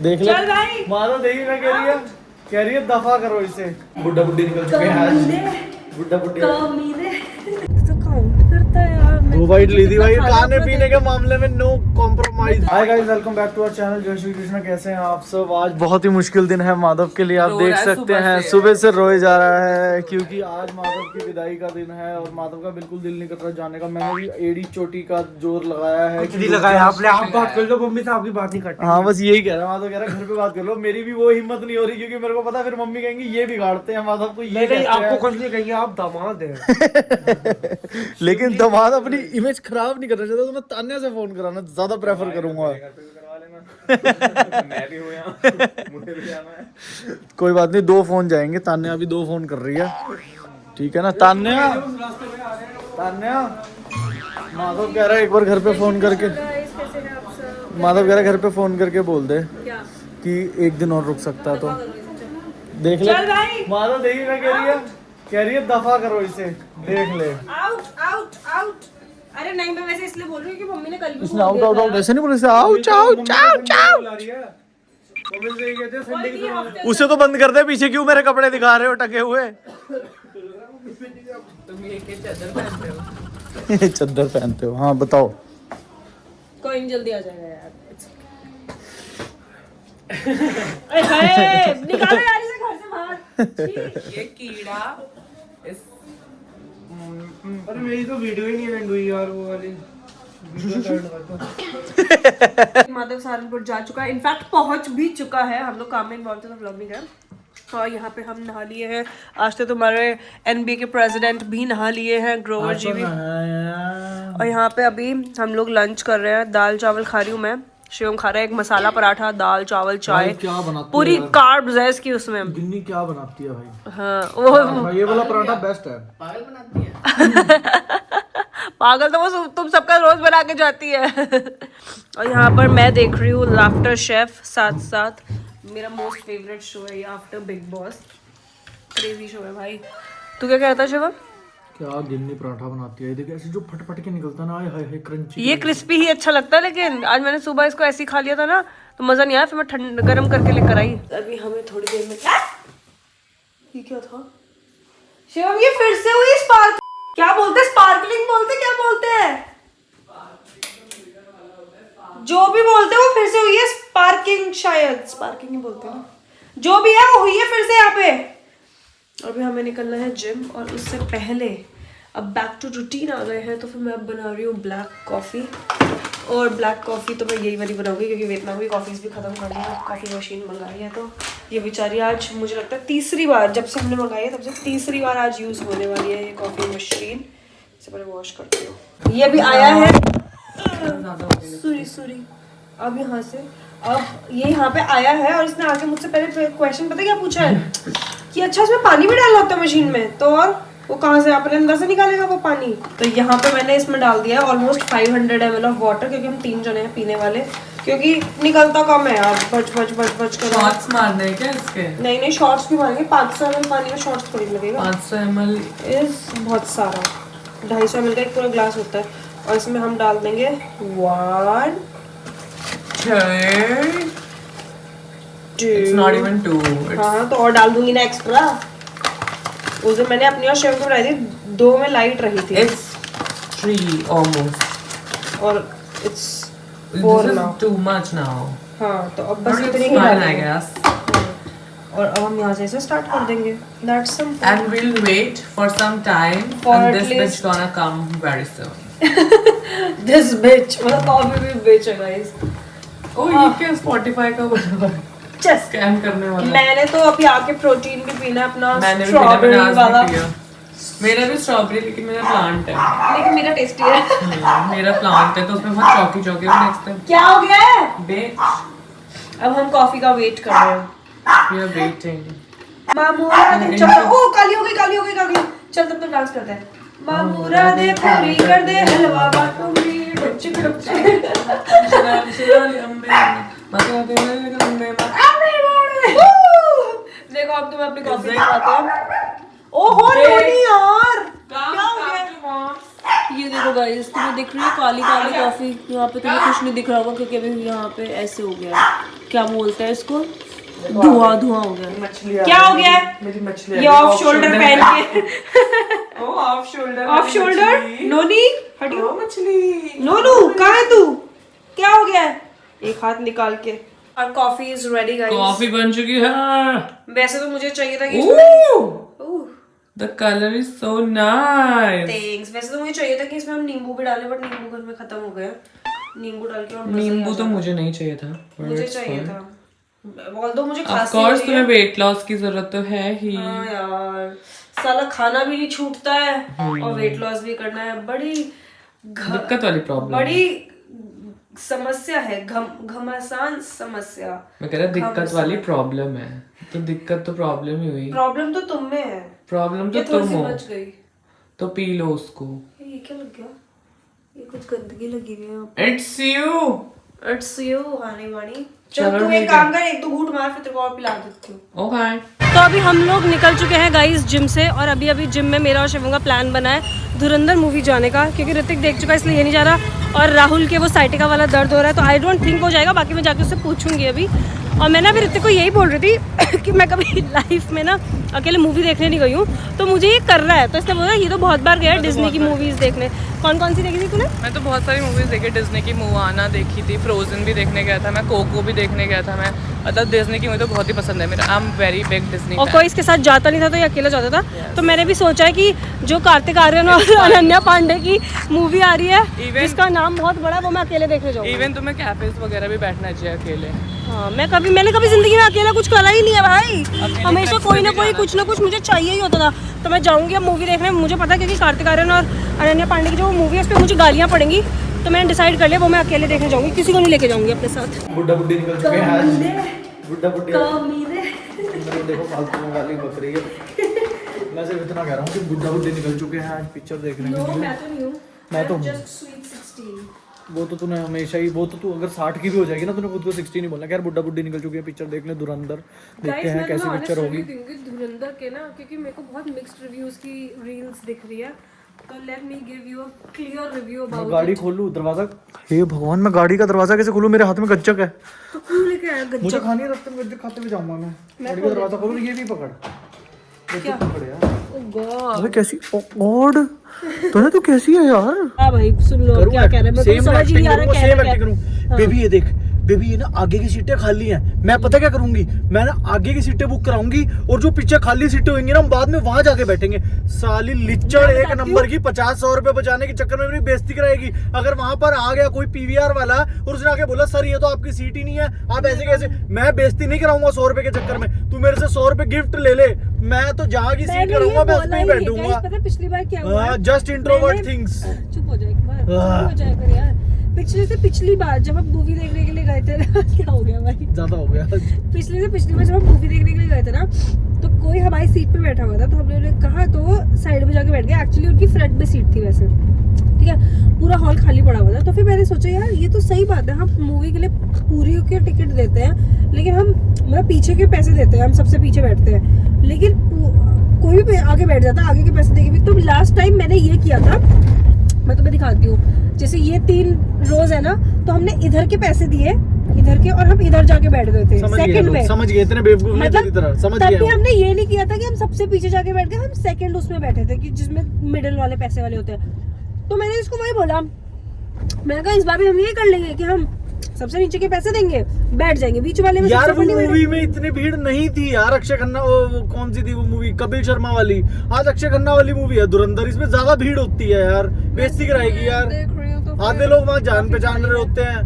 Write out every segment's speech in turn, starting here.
देख ले मारो, देखी मैं कह रही है दफा करो इसे। बुड्ढा बुड्ढी निकल चुके हैं आज। बुड्ढा बुड्ढी करता है यार। 2 बाइट ली थी भाई। खाने पीने के मामले में no compromise. Hi guys, welcome back to our channel जय श्री कृष्ण। कैसे हैं आप सब? आज बहुत ही मुश्किल दिन है माधव के लिए। आप देख सकते हैं सुबह से रोए जा रहा है क्योंकि आज माधव की विदाई का दिन है और माधव का बिल्कुल दिल नहीं कर रहा जाने का। मैंने भी एड़ी चोटी का जोर लगाया है। लगाया आपने, आप बात कर लो, मम्मी से आपकी बात नहीं करती। हाँ बस यही कह रहा है। माधव कह रहा है घर पे बात कर लो। मेरी भी वो हिम्मत नहीं हो रही क्योंकि मेरे को पता फिर मम्मी कहेंगी ये बिगाड़ते हैं माधव को। ये नहीं, आपको कुछ नहीं कहेंगे, आप दामाद हैं। लेकिन दामाद अपनी इमेज खराब नहीं करना चाहता तो मैं तान्या से फोन कराना ज्यादा प्रेफर करूंगा। मैं भी हूं यहाँ, मुझे भी आना है। कोई बात नहीं, 2 फोन जाएंगे। तान्या अभी 2 फोन कर रही है, ठीक है ना? तान्या माधव कह रहा है एक बार घर पे फोन करके, माधव कह रहा है घर पे फोन करके बोल दे कि एक दिन और रुक सकता तो देख ले। माधव देखी मैं कह रही है दफा करो इसे। देख ले आउट आउट आउट। अरे नहीं, मैं वैसे इसलिए बोल रही हूँ कि मम्मी ने कल भी इसने आउट आउट आउट ऐसे नहीं बोले, इसे आउट आउट आउट आउट। उसे तो बंद कर दे। पीछे क्यों मेरे कपड़े दिखा रहे हो टके हुए? तुम ये चादर पहनते हो? चादर पहनते हो? हाँ बताओ। कोई नहीं, जल्दी आ जाएगा यार। अरे निकालो यार इसे घर से बाहर। ये कीड़ा इस अरे मेरी तो वीडियो ही नहीं एंड हुई यार, वो वाली माधव सहारनपुर जा चुका है, इनफैक्ट पहुंच भी चुका है। हम लोग काम में इन्वॉल्व थे तो व्लॉग नहीं कर। और यहाँ पे हम नहा लिए हैं। आज तो तुम्हारे एनबीए के प्रेसिडेंट भी नहा लिए हैं, ग्रोवर जी भी। और यहाँ पे अभी हम लोग लंच कर रहे हैं। दाल चावल खा रही हूँ मैं, शिवम खा रहा है एक मसाला पराठा, दाल चावल चाय। क्या बनाती पूरी कार्ब्स है इसकी उसमें। गिन्नी क्या बनाती है भाई? हाँ वो ये वाला पराठा बेस्ट है। पागल बनाती है। पागल तो वो तुम सबका रोज बना के जाती है। और यहाँ पर मैं देख रही हूँ लाफ्टर शेफ, साथ साथ मेरा मोस्ट फेवरेट शो है ये after big boss. Crazy show है भाई। तू क्या कहता है शिवम? क्या गिन्नी पराठा बनाती है? देखिए ऐसे जो फटफट के निकलता ना, हाय हाय क्रंची। ये क्रिस्पी ही अच्छा लगता है, लेकिन आज मैंने सुबह इसको ऐसे ही खा लिया था ना तो मजा नहीं आया। फिर मैं ठंड गर्म करके लेकर आई। अभी हमें थोड़ी देर में ये क्या था शिवम? ये फिर से हुई स्पार्क। क्या बोलते? स्पार्कलिंग बोलते? क्या बोलते हैं? जो भी बोलते हैं वो फिर से हुई है। स्पार्किंग, शायद स्पार्किंग ही बोलते हैं ना। जो भी है वो हुई है फिर से यहाँ पे। अभी हमें निकलना है जिम और उससे पहले अब बैक टू रूटीन आ गए हैं तो फिर मैं अब बना रही हूँ ब्लैक कॉफ़ी। और ब्लैक कॉफ़ी तो मैं यही वाली बनाऊंगी क्योंकि वियतनाम की कॉफ़ीज़ भी ख़त्म कर दी है। कॉफ़ी मशीन मंगाई है तो ये बेचारी आज मुझे लगता है तीसरी बार, जब से हमने मंगाई है तब से तीसरी बार आज यूज़ होने वाली है ये कॉफ़ी मशीन। इसे पहले वॉश करती हूँ। ये भी आया है सूरी अब यहाँ से, अब ये यहाँ पे आया है और इसने आके मुझसे पहले क्वेश्चन पता क्या पूछा है कि अच्छा इसमें पानी भी डालना होता है मशीन में, तो और वो कहाँ से अपने अंदर से निकालेगा वो पानी? तो यहाँ पे मैंने इसमें डाल दिया है ऑलमोस्ट 500 ml ऑफ वाटर क्योंकि हम 3 जने हैं पीने वाले, क्योंकि निकलता कम है यार। बच कर शॉट्स मारने हैं क्या इसके? नहीं शॉर्ट्स भी मारेंगे। 500 ml पानी में शॉर्ट्स थोड़ी लगेगा। 500 ml इस बहुत सारा 250 ml का एक पूरा ग्लास होता है और इसमें हम डाल देंगे 1 2। It's not even 2. हाँ तो और डाल दूंगी ना एक्स्ट्रा। उस दिन मैंने अपनी और शेव को बनाई थी, 2 में लाइट रही थी। It's 3 almost. और it's 4 This is now. too much now. हाँ तो अब बस But इतनी it's ही fine, I डालेंगे। guess. और अब हम यहाँ से इसे स्टार्ट कर देंगे। That's simple. And we'll wait for some time. For and at this least- bitch gonna come very soon. This bitch, मतलब कॉफी भी bitch है guys। Oh, ये क्या Spotify का बना Just स्कैम करने वाला? मैंने तो अभी आके प्रोटीन भी पीना अपना मैंने भी स्ट्रॉबेरी वाला, मेरा भी स्ट्रॉबेरी, लेकिन मेरा प्लांट है। लेकिन मेरा टेस्टी है। मेरा प्लांट है तो उसमें बहुत चौकी चौकी नेक्स्ट टाइम। क्या हो गया है? Bitch, अब हम कॉफी का वेट कर रहे हैं। we are waiting. मामूरा दे चलो। ओ काली हो गई। चल तब तो डांस करते हैं। मामूरा दे पूरी कर दे हलवा बाटूंगी डुच्ची देखो अब तुम्हें अपनी कॉफी दिखाते हैं। ओहो नोनी यार क्या हो गया? ये देखो गाइस, तुम्हें दिख रही है काली काली कॉफी? यहाँ पे तुम्हें कुछ नहीं दिख रहा होगा क्योंकि अभी यहाँ पे ऐसे हो गया है, क्या बोलते हैं इसको, धुआं धुआं हो गया है। मछलियाँ क्या हो गया है? मेरी मछली ये ऑफ शोल्डर पहन के ऑफ शोल्डर ऑफ शोल्डर नोनी हटियो मछली। नोनू कहाँ है तू? क्या हो गया है? एक हाथ निकाल के। और coffee is ready guys. Coffee बन चुकी है। वैसे तो मुझे चाहिए था कि The color is so nice. Thanks. वैसे तो मुझे चाहिए था कि इसमें हम नींबू भी डालें, बट नींबू घर में खत्म हो गया। नींबू डाल के और मजा ही आ नींबू तो जाता। मुझे नहीं चाहिए था। मुझे चाहिए था। ऑल्दो मुझे Of खांसी course हो रही तुम्हें है। वेट लॉस की जरूरत तो है ही। हाँ यार, साला खाना भी नहीं छूटता है और वेट लॉस भी करना है। बड़ी दिक्कत वाली प्रॉब्लम। बड़ी समस्या है, घमासान समस्या। मैं कह रहा दिक्कत वाली प्रॉब्लम है, तो दिक्कत तो प्रॉब्लम ही हुई। प्रॉब्लम तो तुम में है। प्रॉब्लम तो ये थोड़ी तुम सी हो, बच गई। तो पी लो उसको। ये क्या लग गया? ये कुछ गंदगी लगी हुई है यहाँ पे। It's you. इट्स यू हानी वानी। चलो चल तू ठीक एक काम कर, एक दो घूंट मार, फिर तेरे को और पिला देती हूँ। Okay. तो अभी हम लोग निकल चुके हैं गाइस जिम से, और अभी अभी जिम में मेरा और शिवम का प्लान बना है धुरंधर मूवी जाने का, क्योंकि ऋतिक देख चुका है इसलिए ये नहीं जा रहा, और राहुल के वो साइटिका वाला दर्द हो रहा है, तो आई डोंट थिंक हो जाएगा। बाकी मैं जाके उससे पूछूंगी अभी। और मैं ना अभी ऋतिक को यही बोल रही थी कि मैं कभी लाइफ में ना अकेले मूवी देखने नहीं गई हूँ, तो मुझे ये कर रहा है। तो इसने बोला ये तो बहुत बार गया है डिज्नी की मूवीज देखने। कौन कौन सी देखी थी तूने? मैं तो बहुत सारी मूवीज देखी, डिज्नी की मोआना देखी थी, फ्रोजन भी देखने गया था मैं, कोको भी देखने गया था मैं। मतलब डिज्नी की मुझे तो बहुत ही पसंद है, मेरा I am very big Disney. और कोई इसके साथ जाता नहीं था, तो ये अकेला जाता था। तो मैंने भी सोचा है कि जो कार्तिक आर्यन और अनन्या पांडे की मूवी आ रही है जिसका नाम बहुत बड़ा है, वो मैं अकेले देखने जाऊंगी। इवन तुम्हें कैफेज वगैरह भी बैठना चाहिए अकेले। हाँ, मैंने कभी जिंदगी में अकेला कुछ करा ही नहीं है भाई। हमेशा कोई ना कोई कुछ ना कुछ मुझे चाहिए ही होता था। तो मैं जाऊंगी अब मूवी देखने। मुझे पता है क्योंकि कार्तिक आर्यन और अनन्या पांडे की जो मूवी है उस पर मुझे गालियाँ पड़ेंगी, तो मैंने डिसाइड कर लिया वो मैं अकेले देखने जाऊंगी, किसी को नहीं लेके जाऊंगी अपने साथ। बुड्ढा बुड्ढी निकल चुके हैं आज। बुड्ढा बुड्ढी मेरे देखो फालतू में गाली बक रही है। मैं सिर्फ इतना कह रहा हूँ कि बुड्ढा बुड्ढी निकल चुके हैं आज पिक्चर देखने के लिए। मैं तो नहीं हूँ, मैं तो हूँ। just sweet 16। वो तो तूने हमेशा ही, वो तो तू अगर 60 की भी हो जाएगी ना, तूने खुद को 60 नहीं बोलना। यार बुड्ढा बुड्ढी निकल चुकी है पिक्चर देखने, धुरंधर देखते हैं कैसी पिक्चर होगी। धुरंधर के ना, क्योंकि मेरे को बहुत मिक्स्ड रिव्यूज की रील्स दिख रही है, तो let me give you a clear review about. गाड़ी खोलूं दरवाजा? हे भगवान, मैं गाड़ी का दरवाजा कैसे खोलूं? मेरे हाथ में गज्जक है। तो क्यों लेके आया गज्जक? मुझे खानी है, रास्ते में गज्जक खाते हुए जाऊंगा मैं। गाड़ी का दरवाजा खोलूं, ये भी पकड़। क्या पकड़ यार? ओह गॉड, अबे कैसी गॉड, तू कैसी है यार? हां भाई सुन लो क्या कह रहे हैं, मेरे को समझ ही नहीं आ रहा क्या कह रहे हैं। बेबी ये देख, बेबी ये ना आगे की सीटें खाली हैं। मैं पता क्या करूंगी, मैं ना आगे की सीटें बुक कराऊंगी, और जो पीछे खाली सीटें होंगी ना, हम बाद में वहां जाके बैठेंगे। साली लिच्चड़ एक नंबर की 50-100 रुपए बचाने के चक्कर में मेरी बेइज्जती कराएगी। अगर वहां पर आ गया कोई पीवीआर वाला और उसने आके बोला सर ये तो आपकी सीट ही नहीं है, आप ऐसे कैसे, मैं बेइज्जती नहीं कराऊंगा 100 रुपए के चक्कर में। तू मेरे से 100 रुपए गिफ्ट ले ले, मैं तो जहाँ की सीट कराऊंगा मैं उसमें ही बैठूंगा। पता है पिछली बार क्या हुआ? Just introvert things. चुप हो जाए एक बार, चुप हो जाए कर यार। पिछली बार जब हम मूवी देखने के लिए गए थे ना, क्या हो गया भाई, ज्यादा हो गया। पिछली बार जब हम मूवी देखने के लिए गए थे ना, तो कोई हमारी सीट पे बैठा हुआ था, तो हमने उन्हें कहा तो वो साइड में जाके बैठ गया। एक्चुअली उनकी फ्रंट में सीट थी वैसे, ठीक है, पूरा हॉल खाली पड़ा हुआ था। तो फिर मैंने सोचा यार ये तो सही बात है, हम मूवी के लिए पूरी के टिकट देते हैं, लेकिन हम मतलब पीछे के पैसे देते हैं, हम सबसे पीछे बैठते हैं, लेकिन कोई भी आगे बैठ जाता आगे के पैसे देके भी। तो लास्ट टाइम मैंने ये किया था, मैं तुम्हें दिखाती हूँ। जैसे ये 3 रोज है ना, तो हमने इधर के पैसे दिए, इधर के, और हम इधर जाके बैठ गए थे सेकंड में। समझ गए, इतने बेवकूफ नहीं तेरी तरह, समझ गया। तब भी हमने ये नहीं किया था कि हम सबसे पीछे जाके बैठ गए, हम सेकंड उसमें बैठे थे कि जिसमें मिडिल वाले पैसे वाले होते हैं। तो मैंने इसको वही बोला, मैंने कहा इस बार भी हम ये कर लेंगे कि हम सबसे नीचे के पैसे देंगे, बैठ जाएंगे बीच वाले में। यार वो मूवी में इतनी भीड़ नहीं थी यार। अक्षय खन्ना, वो कौन सी थी वो मूवी, कपिल शर्मा वाली। आज अक्षय खन्ना वाली मूवी है धुरंधर, इसमें ज्यादा भीड़ होती है यार, बेइज्जती कराएगी यार। आधे लोग वहाँ जान पहचान रहे होते हैं,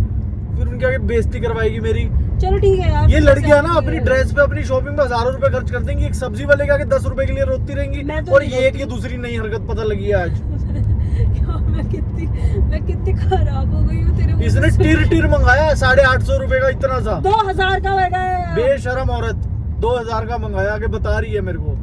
फिर उनके आगे बेइज्जती करवाएगी मेरी। चलो ठीक है यार। ये लड़कियां ना अपनी ड्रेस पे, अपनी शॉपिंग पे हजारों रुपए खर्च कर देंगी, एक सब्जी वाले के आगे 10 रुपए के लिए रोती रहेंगी। और ये एक ये दूसरी नई हरकत पता लगी है आज। मैं कितनी खराब हो गई हूँ तेरे। इसने टिर मंगाया 850 रुपए का, इतना सा 2000 का मंगाया। बेशरम औरत 2000 का मंगाया के बता रही है मेरे को।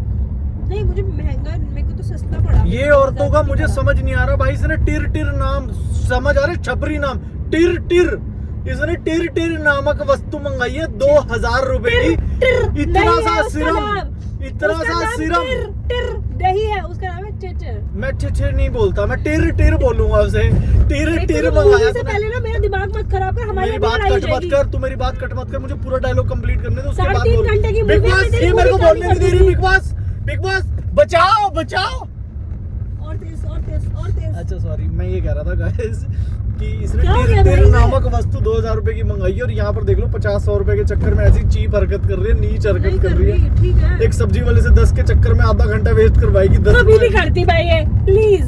नहीं मुझे महंगा, मेरे को तो सस्ता पड़ा। ये औरतों का मुझे समझ नहीं आ रहा भाई। इसने टिर नाम, समझ आ रहा है, छपरी नाम टिर। इसने टिर नामक वस्तु मंगाई है 2000 रुपए की। इतना सा सिरम टिर नहीं है, उसका नाम है टिटर। मैं टिर नहीं बोलता, मैं टिर बोलूंगा आपसे। टिर मंगाया से पहले ना मेरा दिमाग मत खराब कर, हमारी मेरी बात कट मत कर, तू मेरी बात कट मत कर, मुझे पूरा डायलॉग कंप्लीट करने दो, उसके बाद 3.5 घंटे की बिग मूवी बॉस ये मेरे को बोलने नहीं दे रही। बिग बॉस बचाओ। और तेज। अच्छा सॉरी, मैं ये कह रहा था गाइस कि इसने क्या हो गया टिर भाई? नामक वस्तु 2000 रुपए की मंगाई है और यहाँ पर देख लो 50-100 रुपए के चक्कर में ऐसी चीप हरकत कर रही है, नीच हरकत कर रही है। ठीक है, एक सब्जी वाले से 10 के चक्कर में आधा घंटा वेस्ट करवाएगी। 10 कभी नहीं करती भाई ये, प्लीज।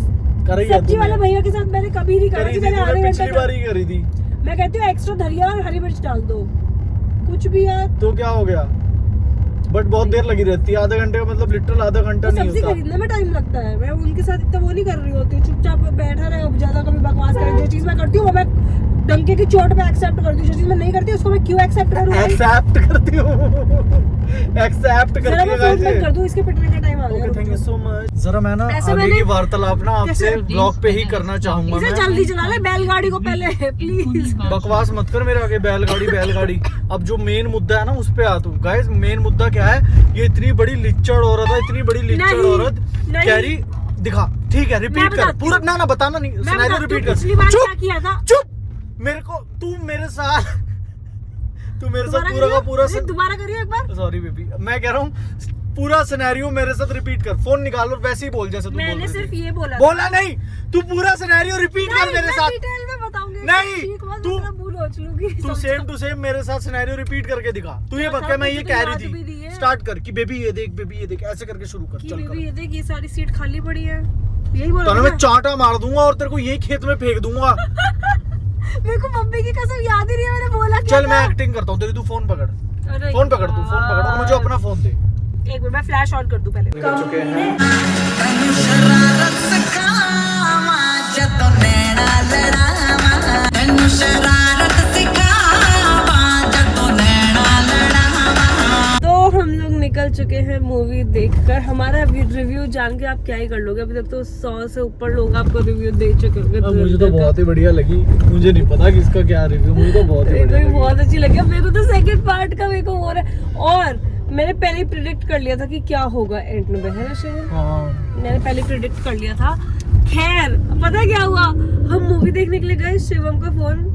करेगी सब्जी वाले भैया के साथ मैंने कभी नहीं करा कि मैंने आधे घंटे पिछली बार ही करी थी। मैं कहती हूँ एक्स्ट्रा धनिया और हरी मिर्च डाल दो, कुछ भी यार। तो क्या हो गया, बट बहुत देर लगी रहती है, आधे घंटे का मतलब लिटरल आधा घंटा नहीं सब्जी होता। खरीदने में टाइम लगता है, मैं उनके साथ इतना वो नहीं कर रही होती हूँ, चुपचाप बैठा रहे, ज्यादा कभी बकवास करें। जो चीज मैं करती हूँ वो मैं डंके की चोट पे एक्सेप्ट करती हूँ, जो चीज मैं नहीं करती उसको मैं क्यों एक्सेप्ट करूँ? एक्सेप्ट करती हूँ, एक्सेप्ट करती जरा मैं फोन बंद है। कर दूँ, इसके पिटने का टाइम आ गया। Okay, thank you so much. जरा मैं ना ऐसे आगे मैंने- की वार्तालाप ना आपसे ब्लॉग पे ही करना चाहूंगा। इसे मैं जल्दी चला ले बैलगाड़ी को पहले, प्लीज। बकवास मत कर मेरे आगे, बैलगाड़ी। अब जो मेन मुद्दा है ना उस पे आ तू। गाइस मेन मुद्दा क्या है, ये इतनी बड़ी लिच्चड़ औरत है, इतनी बड़ी लिच्चड़ नहीं, औरत नहीं। कह रही, दिखा, ठीक है, रिपीट कर बताती पूरा। हूँ। ना बताना नहीं, मैं सिनेरियो बताती हूँ रिपीट कर। पिछली बार क्या चुप किया था। चुप, मेरे को तू मेरे साथ पूरा का पूरा दोबारा करिए एक बार। सॉरी बेबी, मैं कह रहा हूँ पूरा सिनेरियो मेरे साथ रिपीट कर। फोन निकाल और वैसे ही बोल जैसे तू बोल मैंने रही सिर्फ थी। ये बोला बोला नहीं, तू पूरा सिनेरियो रिपीट कर मेरे साथ। डिटेल में बताऊंगी। नहीं, तू तू- भूल हो चलूंगी। तू सेम टू सेम मेरे साथ सिनेरियो रिपीट करके दिखा। तू ये बता, मैं ये तुझे कह याद भी रही दी थी, है। स्टार्ट कर कि बेबी ये देख, ऐसे करके शुरू कर। कि चल बेबी कर। ये देख, ये सारी सीट खाली पड़ी है, यही बोला तो था मैं ना? चांटा मार दूंगा और तेरे को यही खेत में फेंक दूंगा। मेरे को मम्मी की कसम याद ही नहीं है मैंने बोला क्या चल था। मैं एक्टिंग करता हूँ तेरी, तू फोन पकड़, अरे फोन पकड़ तू, फोन पकड़ और मुझे अपना फोन दे। एक मिनट मैं फ्लैश ऑन कर दूं पहले। कर चुके हैं। तो हम लोग निकल चुके हैं मूवी देखकर। हमारा रिव्यू जान के आप क्या ही कर लोगे, अभी तक तो 100 से ऊपर लोग आपको रिव्यू दे चुके होंगे। मुझे तो बहुत ही बढ़िया लगी, मुझे नहीं पता कि इसका क्या रिव्यू, मुझे तो बहुत ही मेरे को बढ़िया भी लगी। बहुत अच्छी लगी। अब मेरे को तो सेकंड पार्ट का मेरे को हो रहा है, और मैंने पहले ही प्रिडिक्ट कर लिया था कि क्या होगा एंड में, है ना शिवम? हाँ मैंने पहले प्रिडिक्ट कर लिया था। खैर पता क्या हुआ, हम मूवी देखने के लिए गए, शिवम का फोन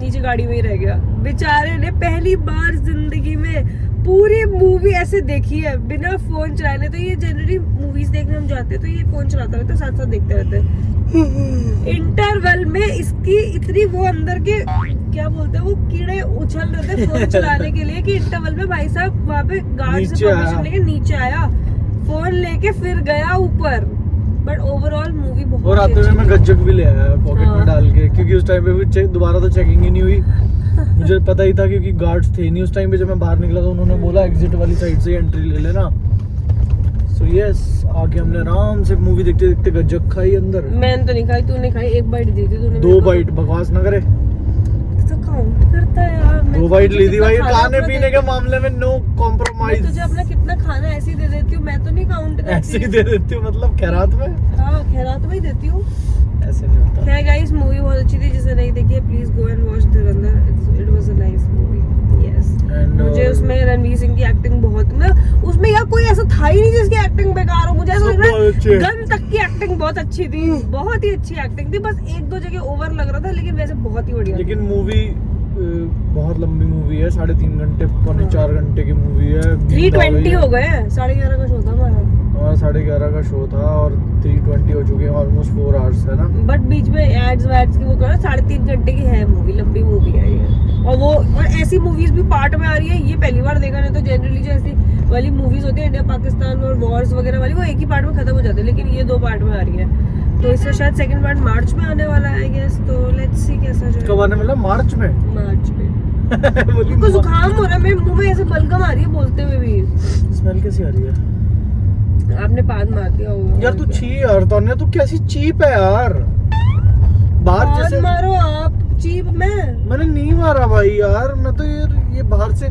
नीचे गाड़ी में ही रह गया। बेचारे ने पहली बार जिंदगी में पूरी मूवी ऐसे देखी है बिना फोन चलाने। तो ये जनरली मूवीज देखने हम जाते हैं तो ये फोन चलाता रहता है, साथ साथ देखते रहते हैं। इंटरवल में इसकी इतनी वो अंदर के क्या बोलते हैं वो कीड़े उछल रहे थे फोन चलाने के लिए कि इंटरवल में भाई साहब वहाँ पे गार्ड से नीचे आया। परमिशन लेके नीचे आया, फोन लेके फिर गया ऊपर। बट ओवरऑल मूवी बहुत और आते हुए अच्छी मैं थी। गज्जक भी ले आया पॉकेट हाँ। में डाल के, क्योंकि उस टाइम पे भी दोबारा तो चेकिंग ही नहीं हुई। मुझे पता ही था क्योंकि गार्ड्स थे नहीं उस टाइम पे। जब मैं बाहर निकला था उन्होंने बोला एग्जिट वाली साइड से एंट्री ले लेना। सो यस, आगे हमने आराम से मूवी देखते देखते गज्जक खाई अंदर। मैंने तो नहीं खाई, तूने खाई, एक बाइट दी थी तूने। 2 बाइट, बकवास ना करे। तो काउंट करता है यार। मैं 2 बाइट ली थी कितना भाई, खाना खाने अपना पीने दे- के मामले में नो मैं कॉम्प्रोमाइज। तुझे अपना कितना खाना ऐसे ही दे देती हूँ, मैं तो नहीं काउंट ऐसे ही करती। दे देती हूँ, मतलब खैरात में हाँ खैरात में ही देती हूँ। ऐसे नहीं होता। खैर गाइस मूवी बहुत अच्छी थी, जिसे नहीं देखी है please go and watch Dhurandhar. It was a nice movie. Yes, And, मुझे उसमें रणवीर सिंह की एक्टिंग बहुत, मैं उसमें यार कोई ऐसा था ही नहीं जिसकी एक्टिंग बेकार हो। मुझे ऐसा लग रहा बहुत अच्छे। है गन तक की एक्टिंग बहुत अच्छी थी, बहुत ही अच्छी एक्टिंग थी। बस 1-2 जगह ओवर लग रहा था, लेकिन वैसे बहुत ही बढ़िया थी। लेकिन मूवी बहुत लंबी मूवी है, 3.5 घंटे पौने 4 घंटे की मूवी है। 3:20 हो गए हैं, 11:30 का शो था हमारा। हमारा 11:30 का शो था और 3:20 हो चुके हैं, ऑलमोस्ट 4 आवर्स है ना। बट बीच में एड्स वैड्स की वो करो, 3.5 घंटे की है मूवी, लंबी मूवी है ये। और वो और ऐसी मूवीज भी पार्ट में आ रही है, ये पहली बार देखा। नहीं तो जनरली जो ऐसी वाली मूवीज होती है इंडिया पाकिस्तान और वॉर्स वगैरह वाली, वो एक ही पार्ट में खत्म हो जाती है, लेकिन ये 2 पार्ट में आ रही है। तो इसका शायद सेकंड पार्ट मार्च में आने वाला है आई गेस। तो लेट्स सी कैसा कब जाएगा। आने वाला? मार्च में। मार्च में बोली मुझको जुकाम हो रहा है, मेरे मुंह में ऐसे बलगम आ रही है बोलते हुए भी। स्मेल कैसी आ रही है आपने पान मार दिया होगा यार? तू छी यार, तन्ने तू कैसी चीप है यार। बाहर पान जैसे मारो आप, चीप में। मैंने नहीं मारा भाई यार, मैं तो ये बाहर से,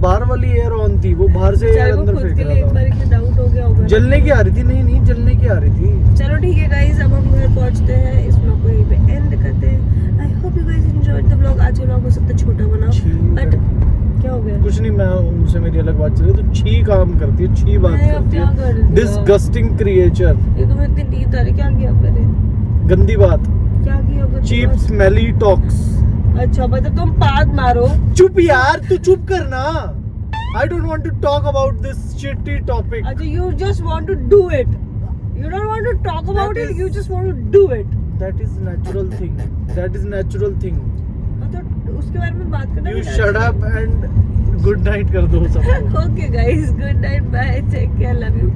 बाहर वाली एयर ऑन थी, वो बाहर से एयर चलो अंदर खुद फेंक के लिए एक रहा बार था। डाउट हो गया होगा। जलने की आ रही थी। नहीं जलने की आ रही थी। चलो ठीक है गाइस, अब हम घर पहुंचते हैं, इस व्लॉग को यहीं पे एंड करते हैं। I hope you guys enjoyed the vlog. आज का व्लॉग हो सकता है छोटा बना, ठीक है। बट क्या हो गया? कुछ नहीं, मैं उनसे मेरी अलग बात चल रही है। तो छी काम करती है, छी बात मैं अब करती क्या कर है, दिया? Disgusting creature. ये तो मैं इतनी नींद आ रही, क्या किया मैंने? गंदी बात, क्या किया? गंदी चीप बात? Smelly talks. अच्छा मतलब तुम पाद मारो। चुप यार, तू चुप करना। I don't want to talk about this shitty topic. अच्छा, you just want to do it. You don't want to talk about it. You just want to do it. That is natural thing. That is natural thing. तो उसके बारे में बात करना। You shut up and good night कर दो सबको। Okay guys, good night, bye, take care, love you.